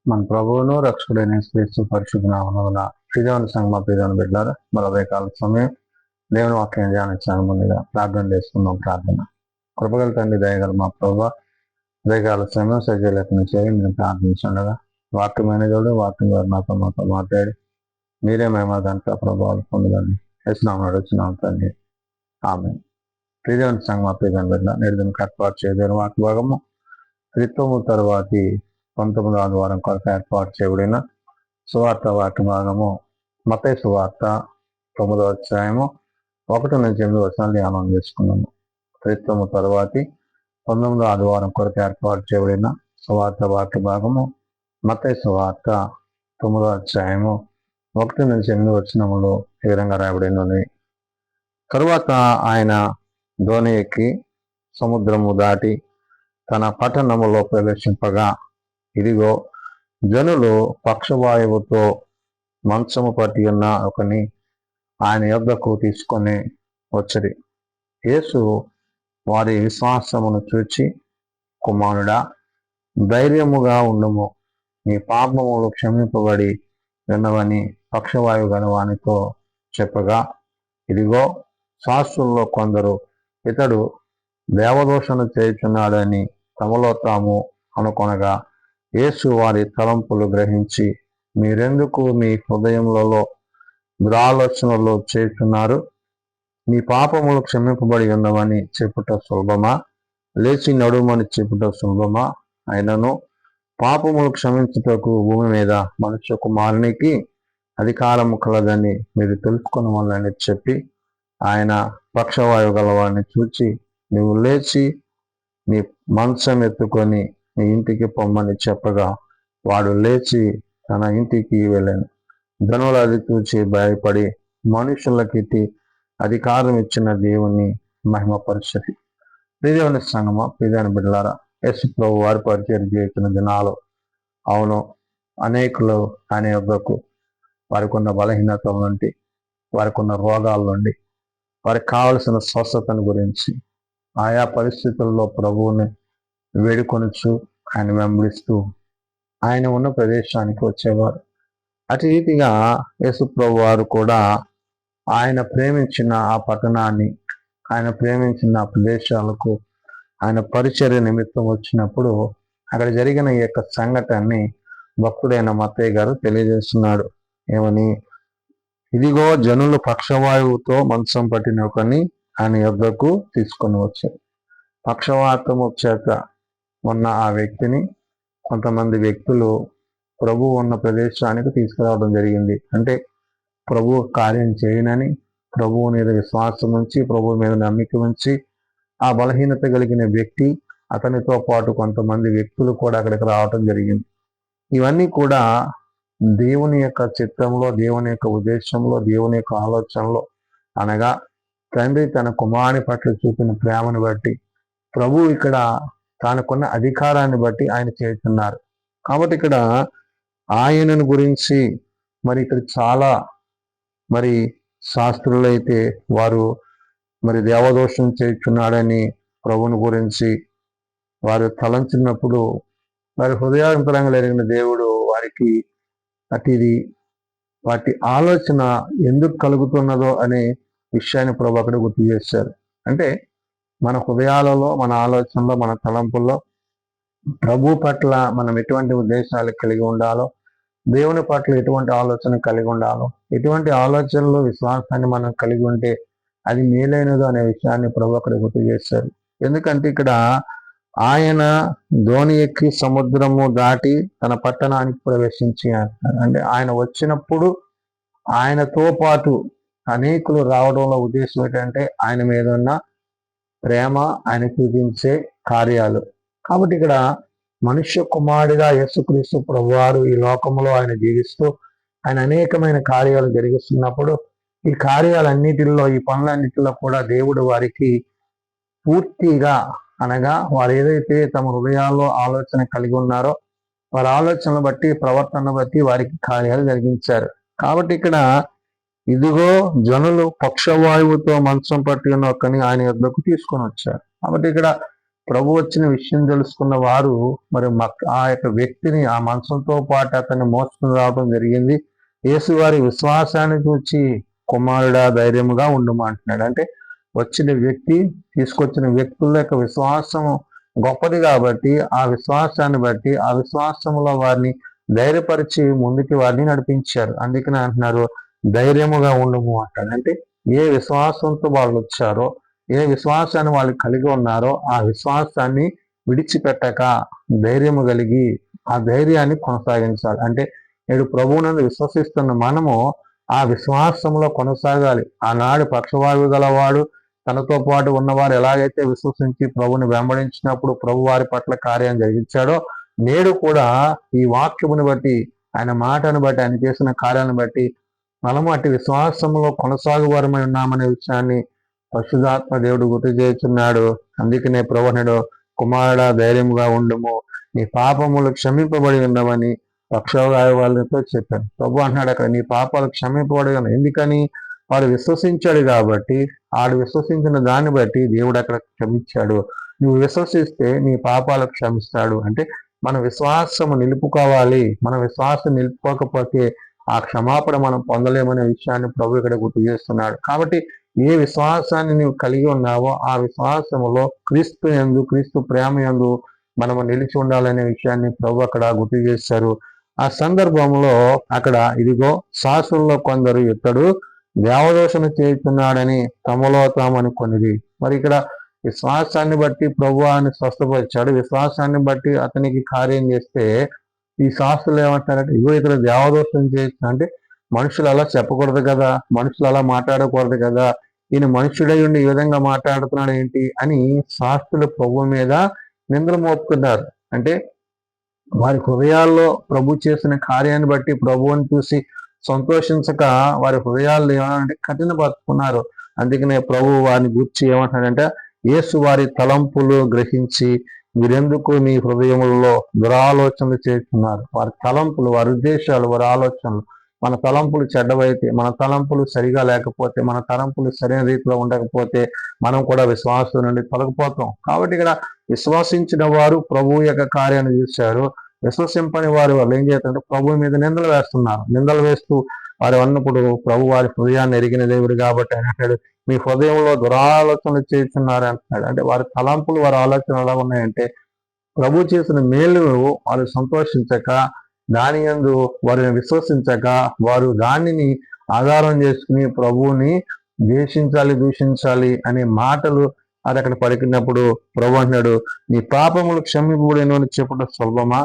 మన ప్రభువును రక్షకుడైన యేసుక్రీస్తు పరిశుద్ధ నామమున ప్రియమైన సంగమ ప్రియమైన బిడ్డలారా మన కాల సమయం దేవుని వాక్యం ధ్యానించడానికి ముందుగా ప్రార్థన చేసుకున్నాం. ప్రార్థన కృపగల తండ్రి దయగల మా ప్రభు ఉదయకాల సమయం సజీలకుని చేయి నేను ప్రార్థించుండగా వాక్యమైన దేవుడు వాక్యం ద్వారా మాతో మాట్లాడి మీరే మేము దాంట్లో ప్రభావాలు పొందగలని వేసినాము నడుచున్నాం తండ్రి. ఆమె ప్రియమైన సంగమ ప్రియమైన బిడ్డ నేడు ఏర్పాటు చేయడం వాక్య భాగము త్రిత్వము తరువాతి 19వ ఆదివారం కొరకు ఏర్పాటు చేయబడిన సువార్త వాక్య భాగము మత్తయి సువార్త 9వ అధ్యాయము 1-8 ధ్యానం చేసుకున్నాము. త్రిత్వము తరువాతి 19వ ఆదివారం కొరకు ఏర్పాటు చేయబడిన సువార్త వాక్య భాగము మత్తయి సువార్త 9వ అధ్యాయము 1-8 ఈ విధంగా రాయబడినది. తరువాత ఆయన దోణి ఎక్కి సముద్రము దాటి తన పట్టణములో ప్రవేశింపగా ఇదిగో జనులు పక్షవాయువుతో మంచము పట్టి ఉన్న ఒకని ఆయన యొద్దకు తీసుకొని వచ్చి యేసు వారి విశ్వాసమును చూచి, కుమారుడా, ధైర్యముగా ఉండుము, నీ పాపములు క్షమింపబడి ఉన్నవని పక్షవాయువు గల వానితో చెప్పగా, ఇదిగో శాస్త్రుల్లో కొందరు ఇతడు దేవదూషణ చేయుచున్నాడని తమలో తాము అనుకొనగా, యేసు వారి తలంపులు గ్రహించి, మీరెందుకు మీ హృదయములలో దురాలోచనలు చేస్తున్నారు? మీ పాపములు క్షమింపబడి ఉన్నవని చెప్పుట సులభమా, లేచి నడుమని చెప్పుట సులభమా? అయినను పాపములు క్షమించుటకు భూమి మీద మనుష్య కుమారునికి అధికారము కలదని మీరు తెలుసుకొనవలని చెప్పి, ఆయన పక్షవాయువు గలవాడిని చూచి, నువ్వు లేచి నీ మంచం ఎత్తుకొని నీ ఇంటికి పొమ్మని చెప్పగా, వాడు లేచి తన ఇంటికి వెళ్ళాను. ధనులు అది చూచి భయపడి మనుషులకి అధికారం ఇచ్చిన దేవుని మహిమపరిచది. ప్రియమైన సంగమ ప్రియమైన బిడ్డలారా, యేసు ప్రభు వారి పరిచయం చేసిన దినాలు అవును, అనేకులు ఆయన యొద్దకు వారికి ఉన్న బలహీనతల నుండి, వారికి ఉన్న రోగాల నుండి, వారికి కావలసిన స్వస్థతను గురించి ఆయా పరిస్థితుల్లో ప్రభువుని వేడుకొనొచ్చు ఆయన వెంబడిస్తూ ఆయన ఉన్న ప్రదేశానికి వచ్చేవారు. అటు రీతిగా యేసు ప్రభు వారు కూడా ఆయన ప్రేమించిన ఆ పట్టణాన్ని, ఆయన ప్రేమించిన ఆ ప్రదేశాలకు ఆయన పరిచర్య నిమిత్తం వచ్చినప్పుడు అక్కడ జరిగిన ఈ యొక్క సంఘటనని భక్తుడైన మత్తయ్య గారు తెలియజేస్తున్నాడు. ఏమని? ఇదిగో జనులు పక్షవాయువుతో మంచం పట్టిన ఒకని ఆయన యొద్దకు తీసుకొని వచ్చారు. పక్షవాతము చేత ఉన్న ఆ వ్యక్తిని కొంతమంది వ్యక్తులు ప్రభు ఉన్న ప్రదేశానికి తీసుకురావడం జరిగింది. అంటే ప్రభు కార్యం చేయనని, ప్రభువు మీద విశ్వాసం ఉంచి, ప్రభు మీద నమ్మిక ఉంచి ఆ బలహీనత కలిగిన వ్యక్తి, అతనితో పాటు కొంతమంది వ్యక్తులు కూడా అక్కడికి రావటం జరిగింది. ఇవన్నీ కూడా దేవుని యొక్క చిత్తంలో, దేవుని యొక్క ఉద్దేశంలో, దేవుని యొక్క ఆలోచనలో, అనగా తండ్రి తన కుమారుని పట్ల చూపిన ప్రేమను బట్టి, ప్రభు ఇక్కడ తనకున్న అధికారాన్ని బట్టి ఆయన చేస్తున్నారు. కాబట్టి ఇక్కడ ఆయనను గురించి ఇక్కడ చాలా శాస్త్రులు అయితే వారు దేవదోషం చేస్తున్నాడని ప్రభుని గురించి వారు తలంచినప్పుడు హృదయాంతరంగా ఎరిగిన దేవుడు వారికి వాటి ఆలోచన ఎందుకు కలుగుతున్నదో అనే విషయాన్ని ప్రభు అక్కడ గుర్తు చేశారు. అంటే మన హృదయాలలో, మన ఆలోచనలో, మన తలంపుల్లో ప్రభు పట్ల మనం ఎటువంటి ఉద్దేశాలు కలిగి ఉండాలో, దేవుని పట్ల ఎటువంటి ఆలోచన కలిగి ఉండాలో, ఎటువంటి ఆలోచనలు విశ్వాసాన్ని మనం కలిగి ఉంటే అది మేలైనదో అనే విషయాన్ని ప్రభు అక్కడ గుర్తు చేశారు. ఎందుకంటే ఇక్కడ ఆయన దోణి ఎక్కి సముద్రము దాటి తన పట్టణానికి ప్రవేశించి అంటే ఆయన వచ్చినప్పుడు ఆయనతో పాటు అనేకులు రావడంలో ఉద్దేశం ఏంటంటే ఆయన మీద ఉన్న ప్రేమ, ఆయన చూపించే కార్యాలు. కాబట్టి ఇక్కడ మనుష్య కుమారుడిగా యేసుక్రీస్తు ప్రభువారు ఈ లోకంలో ఆయన జీవిస్తూ ఆయన అనేకమైన కార్యాలు జరిగిస్తున్నప్పుడు ఈ కార్యాలన్నిటిలో, ఈ పనులన్నిటిలో కూడా దేవుడు వారికి పూర్తిగా, అనగా వారు ఏదైతే తమ హృదయాల్లో ఆలోచన కలిగి ఉన్నారో వారి ఆలోచనలు బట్టి, ప్రవర్తన బట్టి వారికి కార్యాలు జరిగించారు. కాబట్టి ఇక్కడ ఇదిగో జనులు పక్షవాయువుతో మంచం పట్టి ఉన్న ఒకని ఆయన యొద్దకు తీసుకొని వచ్చారు. కాబట్టి ఇక్కడ ప్రభు వచ్చిన విషయం తెలుసుకున్న వారు మరి ఆ యొక్క వ్యక్తిని ఆ మనసుతో పాటు అతన్ని మోసుకుని రావడం జరిగింది. యేసు వారి విశ్వాసాన్ని చూచి కుమారుడా ధైర్యముగా ఉండుము అంటున్నాడు. అంటే వచ్చిన వ్యక్తి తీసుకొచ్చిన వ్యక్తుల యొక్క విశ్వాసం గొప్పది కాబట్టి ఆ విశ్వాసాన్ని బట్టి ఆ విశ్వాసంలో వారిని ధైర్యపరిచి ముందుకి వారిని నడిపించారు. అందుకని అంటున్నారు ధైర్యముగా ఉండుము అంటాడు. అంటే ఏ విశ్వాసంతో వాళ్ళు వచ్చారో, ఏ విశ్వాసాన్ని వాళ్ళు కలిగి ఉన్నారో ఆ విశ్వాసాన్ని విడిచిపెట్టక ధైర్యము కలిగి ఆ ధైర్యాన్ని కొనసాగించాలి. అంటే నేడు ప్రభువునందు విశ్వసిస్తున్న మనము ఆ విశ్వాసంలో కొనసాగాలి. ఆనాడు పక్షవాయువు గలవాడు తనతో పాటు ఉన్నవారు ఎలాగైతే విశ్వసించి ప్రభుని వెంబడించినప్పుడు ప్రభు వారి పట్ల కార్యం జరిగించాడో, నేడు కూడా ఈ వాక్యమును బట్టి ఆయన మాటను బట్టి ఆయన చేసిన కార్యాలను బట్టి మనము అట్టి విశ్వాసంలో కొనసాగువారమై ఉన్నామనే విషయాన్ని పరిశుద్ధాత్మ దేవుడు గుర్తు చేస్తున్నాడు. అందుకనే ప్రభువుడు కుమారుడా ధైర్యముగా ఉండుము, నీ పాపములు క్షమింపబడి ఉండవని పక్షవాయు వాళ్ళతో చెప్పాను. ప్రభు అంటున్నాడు అక్కడ నీ పాపాలు క్షమింపబడి ఉన్నాయి. ఎందుకని? వాడు విశ్వసించాడు కాబట్టి, ఆడు విశ్వసించిన దాన్ని బట్టి దేవుడు అక్కడ క్షమించాడు. నువ్వు విశ్వసిస్తే నీ పాపాలు క్షమిస్తాడు. అంటే మన విశ్వాసము నిలుపుకోవాలి. మన విశ్వాసం నిలుపుకోకపోతే ఆ క్షమాపణ మనం పొందలేమనే విషయాన్ని ప్రభు ఇక్కడ గుర్తు చేస్తున్నాడు. కాబట్టి ఏ విశ్వాసాన్ని నువ్వు కలిగి ఉన్నావో ఆ విశ్వాసములో క్రీస్తు యందు, క్రీస్తు ప్రేమ యందు మనము నిలిచి ఉండాలనే విషయాన్ని ప్రభు అక్కడ గుర్తు చేశారు. ఆ సందర్భంలో అక్కడ ఇదిగో శాస్త్రుల్లో కొందరు ఇతడు దేవదోషణ చేస్తున్నాడని తమలో తామనుకొనిది. మరి ఇక్కడ విశ్వాసాన్ని బట్టి ప్రభు అని స్వస్థపరిచాడు. విశ్వాసాన్ని బట్టి అతనికి కార్యం చేస్తే ఈ శాస్త్రులు ఏమంటారంటే ఇగో ఇతడు దేవదోషం చేస్తున్నా. అంటే మనుషులు అలా చెప్పకూడదు కదా, మనుషులు అలా మాట్లాడకూడదు కదా, ఈయన మనుషుడై ఉండి ఈ విధంగా మాట్లాడుతున్నాడు ఏంటి అని శాస్త్రులు ప్రభు మీద నిందలు మోపుకున్నారు. అంటే వారి హృదయాల్లో ప్రభు చేసిన కార్యాన్ని బట్టి ప్రభువుని చూసి సంతోషించక వారి హృదయాల్లో ఏమనంటే కఠినపరుచుకున్నారు. అందుకనే ప్రభు వారిని గూర్చి ఏమంటాడంటే యేసు వారి తలంపులు గ్రహించి మీరెందుకు మీ హృదయములలో దురాలోచనలు చేస్తున్నారు. వారి తలంపులు, వారి ఉద్దేశాలు, వారి ఆలోచనలు, మన తలంపులు చెడ్డవైతే, మన తలంపులు సరిగా లేకపోతే, మన తలంపులు సరైన రీతిలో ఉండకపోతే మనం కూడా విశ్వాసం నుండి తొలగిపోతాం. కాబట్టి ఇక్కడ విశ్వసించిన వారు ప్రభు యొక్క కార్యాన్ని చూశారు. విశ్వసింపని వారు వాళ్ళు ఏం చేస్తారంటే ప్రభు మీద నిందలు వేస్తున్నారు. నిందలు వేస్తూ వారు అన్నప్పుడు ప్రభు వారి హృదయాన్ని ఎరిగిన దేవుడు కాబట్టి ఆయన అంటాడు మీ హృదయంలో దురాలోచనలు చేస్తున్నారు అంటున్నాడు. అంటే వారి తలంపులు, వారి ఆలోచనలు ఎలా ఉన్నాయంటే ప్రభు చేసిన మేలు వారు సంతోషించక, దాని యందు వారిని విశ్వసించక, వారు దానిని ఆధారం చేసుకుని ప్రభువుని ద్వేషించాలి, దూషించాలి అనే మాటలు అది అక్కడ పలికినప్పుడు ప్రభు అంటున్నాడు నీ పాపములు క్షమింపబడేను అని చెప్పుట సులభమా,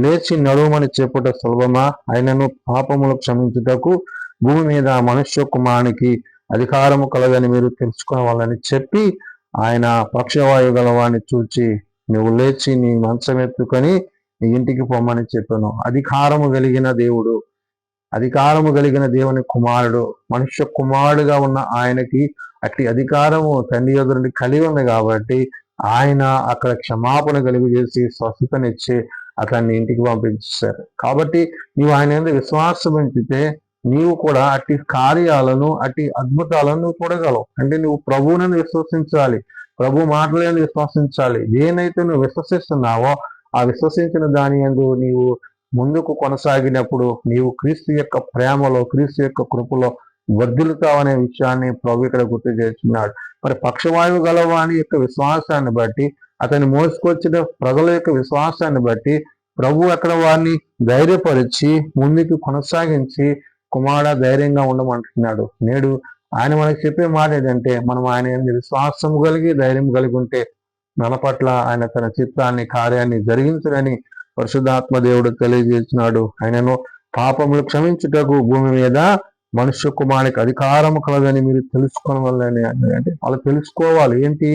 లేచి నడువమని చెప్పుట సులభమా, అయినను పాపములు క్షమించుటకు భూమి మీద మనుష్య కుమారునికి అధికారము కలదని మీరు తెలుసుకోవాలని చెప్పి ఆయన పక్షవాయు గలవాన్ని చూచి నువ్వు లేచి నీ మంచం ఎత్తుకొని నీ ఇంటికి పొమ్మని చెప్పాను. అధికారము కలిగిన దేవుడు, అధికారము కలిగిన దేవుని కుమారుడు, మనుష్య కుమారుడుగా ఉన్న ఆయనకి అట్టి అధికారము తండ్రి యొద్ద నుండి కలిగి ఉంది కాబట్టి ఆయన అక్కడ క్షమాపణ కలిగి చేసి స్వస్థతనిచ్చి అతన్ని ఇంటికి పంపించారు. కాబట్టి నీవు ఆయన మీద విశ్వాసం ఉంచితే నీవు కూడా అట్టి కార్యాలను, అట్టి అద్భుతాలను నువ్వు చూడగలవు. అంటే నువ్వు ప్రభువులను విశ్వసించాలి, ప్రభు మాటలను విశ్వసించాలి. దేనైతే నువ్వు విశ్వసిస్తున్నావో ఆ విశ్వసించిన దాని యందు నీవు ముందుకు కొనసాగినప్పుడు నీవు క్రీస్తు యొక్క ప్రేమలో, క్రీస్తు యొక్క కృపలో వర్ధిల్లుతావనే విషయాన్ని ప్రభు ఇక్కడ గుర్తు చేస్తున్నాడు. మరి పక్షవాయువు గలవాని యొక్క విశ్వాసాన్ని బట్టి, అతన్ని మోసుకొచ్చిన ప్రజల యొక్క విశ్వాసాన్ని బట్టి ప్రభు అక్కడ వారిని ధైర్యపరిచి ముందుకు కొనసాగించి కుమారుడా ధైర్యంగా ఉండమంటున్నాడు. నేడు ఆయన మనకు చెప్పే మాట ఏంటంటే మనం ఆయన విశ్వాసం కలిగి ధైర్యం కలిగి ఉంటే మన పట్ల ఆయన తన చిత్తాన్ని, కార్యాన్ని జరిగించడని పరిశుద్ధాత్మ దేవుడు తెలియజేస్తున్నాడు. ఆయనను పాపములు క్షమించుటకు భూమి మీద మనుష్య కుమారునికి అధికారం కలదని మీరు తెలుసుకోవడం వల్లనే. అంటే వాళ్ళు తెలుసుకోవాలి ఏంటి,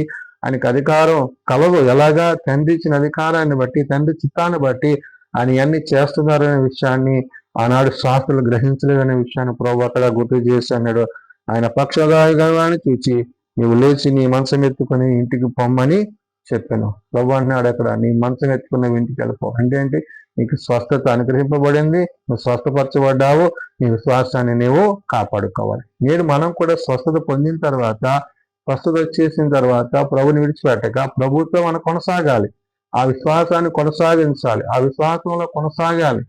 ఆయనకి అధికారం కలదు. ఎలాగా? తండ్రి ఇచ్చిన అధికారాన్ని బట్టి, తండ్రి చిత్తాన్ని బట్టి ఆయన ఇవన్నీ చేస్తున్నారనే విషయాన్ని ఆనాడు శాస్త్రులు గ్రహించలేదనే విషయాన్ని ప్రభు అక్కడ గుర్తు చేసి అన్నాడు ఆయన పక్షగాయగాన్ని చూచి నీవు లేచి నీ మంచం ఎత్తుకుని ఇంటికి పొమ్మని చెప్పాను. ప్రభు అంటున్నాడు అక్కడ నీ మంచం ఎత్తుకున్న ఇంటికి వెళ్ళిపో. అంటే ఏంటి? నీకు స్వస్థత అనుగ్రహింపబడింది, నువ్వు స్వస్థపరచబడ్డావు, నీ విశ్వాసాన్ని నీవు కాపాడుకోవాలి. నేడు మనం కూడా స్వస్థత పొందిన తర్వాత స్వస్థత వచ్చేసిన తర్వాత ప్రభుని విడిచిపెట్టక ప్రభుత్వం మనం కొనసాగాలి. ఆ విశ్వాసాన్ని కొనసాగించాలి. ఆ విశ్వాసంలో కొనసాగాలి.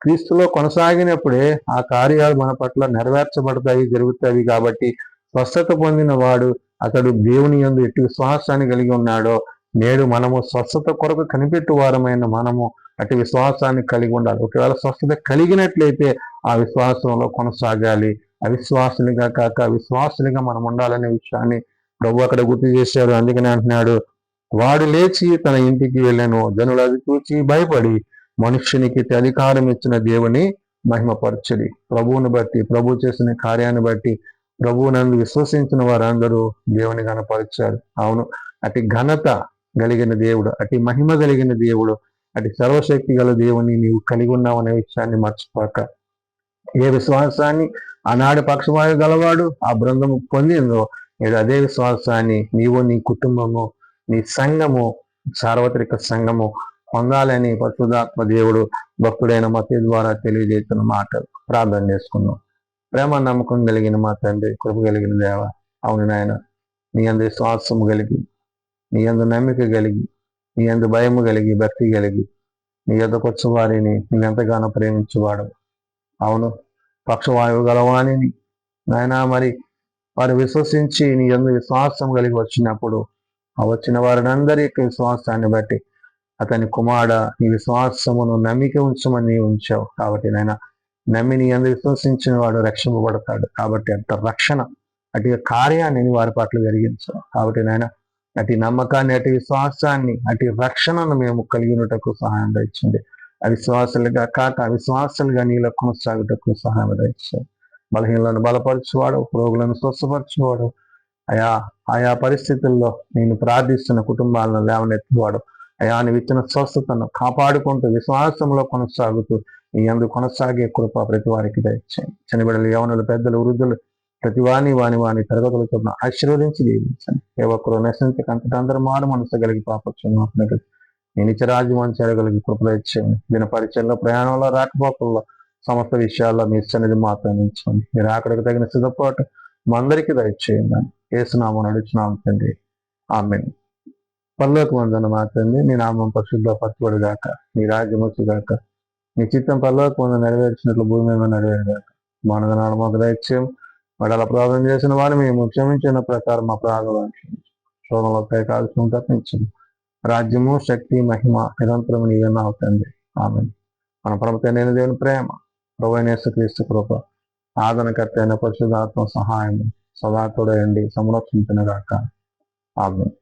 క్రీస్తులో కొనసాగినప్పుడే ఆ కార్యాలు మన పట్ల నెరవేర్చబడతాయి, జరుగుతాయి. కాబట్టి స్వస్థత పొందిన వాడు అతడు దేవుని యందు ఎట్టి విశ్వాసాన్ని కలిగి ఉన్నాడో నేడు మనము స్వస్థత కొరకు కనిపెట్టు వారమైన మనము అటు విశ్వాసాన్ని కలిగి ఉండాలి. ఒకవేళ స్వస్థత కలిగినట్లయితే ఆ విశ్వాసంలో కొనసాగాలి. అవిశ్వాసులుగా కాక విశ్వాసులుగా మనం ఉండాలనే విషయాన్ని ప్రభు అక్కడ గుర్తు చేశాడు. అందుకని అంటున్నాడు, వాడు లేచి తన ఇంటికి వెళ్ళాను, జనులు అది చూచి భయపడి మనుష్యునికి అధికారం ఇచ్చిన దేవుని మహిమపరచుడి. ప్రభువుని బట్టి, ప్రభు చేసిన కార్యాన్ని బట్టి ప్రభువునందు విశ్వసించిన వారందరూ దేవుని కనపరిచారు. అవును, అతి ఘనత కలిగిన దేవుడు, అతి మహిమ కలిగిన దేవుడు, అతి సర్వశక్తి గల దేవుని నీవు కలిగి ఉన్నావు అనే విషయాన్ని మర్చిపోక, ఏ విశ్వాసాన్ని ఆనాడు పక్షవాయు గలవాడు ఆ బృందము పొందిందో నేడు అదే విశ్వాసాన్ని నీవు, నీ కుటుంబము, నీ సంఘము, సార్వత్రిక సంఘము పొందాలని పరిశుద్ధాత్మ దేవుడు భక్తుడైన మత్తయి ద్వారా తెలియజేస్తున్న మాటలు ప్రార్థన చేసుకున్నాం. ప్రేమ నమ్మకం కలిగిన మా తండ్రి, కృప కలిగిన దేవ, అవును నాయన, నీ అందు విశ్వాసము కలిగి, నీ అందు నమ్మిక కలిగి, నీ అందు భయము కలిగి, భక్తి కలిగి నీ యొద్దకు వచ్చే వారిని నేను ఎంతగానో ప్రేమించేవాడు. అవును, పక్షవాయువు గలవాణిని నాయన, మరి వారు విశ్వసించి నీ యందు విశ్వాసం కలిగి వచ్చినప్పుడు ఆ వచ్చిన వారిని అందరి యొక్క విశ్వాసాన్ని బట్టి అతని కుమారుడ నీ విశ్వాసమును నమ్మిక ఉంచమని నీ ఉంచావు. కాబట్టి నాయన, నమ్మి నీ యందు విశ్వసించిన వాడు రక్షింపబడతాడు. కాబట్టి అంత రక్షణ, అటు కార్యాన్ని వారి పట్ల జరిగించావు. కాబట్టి నాయన, అటు నమ్మకాన్ని, అటు విశ్వాసాన్ని, అటు రక్షణను మేము కలిగినటకు సహాయం దయచండి. అవిశ్వాసాలుగా కాక అవిశ్వాసాలుగా నీలో కొనసాగుటకు సహాయం దయచండి. బలహీనలను బలపరచువాడు, రోగులను స్వస్థపరచువాడు, ఆయా పరిస్థితుల్లో నేను ప్రార్థిస్తున్న కుటుంబాలను లేవనెత్తువాడు. అయా నీ ఇచ్చిన స్వస్థతను కాపాడుకుంటూ విశ్వాసంలో కొనసాగుతూ నీ యందు కొనసాగే కృప ప్రతి వారికి దయచేయండి. చనిబిడలు, యవనులు, పెద్దలు, వృద్ధులు ప్రతి వాని తరగతులు చొప్పున ఆశీర్వదించి దీవించండి. ఏ ఒక్కరు నశించక అంతటా అందరూ మారు మనసు కలిగి పాపచ్చును నేను ఇచ్చే రాజ్యం చేరగలిగి కృపలు ఇచ్చేయండి. దీని పరిచయంలో, ప్రయాణంలో, రాకపోకల్లో, సమస్త విషయాల్లో మీ సన్నిధి మాత్రం ఉంచండి. మీరు అక్కడికి తగిన సిద్ధపాటు మా అందరికీ దయచేయండి. ఏసునామం నడుచున్నాం తండ్రి, ఆమేన్. పరలోక వందన మా తండ్రి, నీ నామం పరిశుద్ధపరచబడు గాక, నీ రాజ్యం వచ్చుగాక, నీ చిత్తం పరలోక వంద నెరవేర్చినట్లు భూమి మీద నెరవేరుగాక. మానవనాడు మాకు దయచేయం. వాడు అలా ప్రార్థన చేసిన వారు మేము క్షమించిన ప్రకారం మా ప్రార్థన శోధనలో కాల్సిన తప్పించండి. రాజ్యము, శక్తి, మహిమ నిరంతరం నీవే అవుతుంది. ఆమేన్. మన ప్రభుత్వ దేవుని ప్రేమ, ప్రభువైన యేసుక్రీస్తు కృప, ఆదరణకర్త అయిన పరిశుద్ధాత్మ సహాయం సదా తోడయండి, సంరక్షించును గాక. ఆమేన్.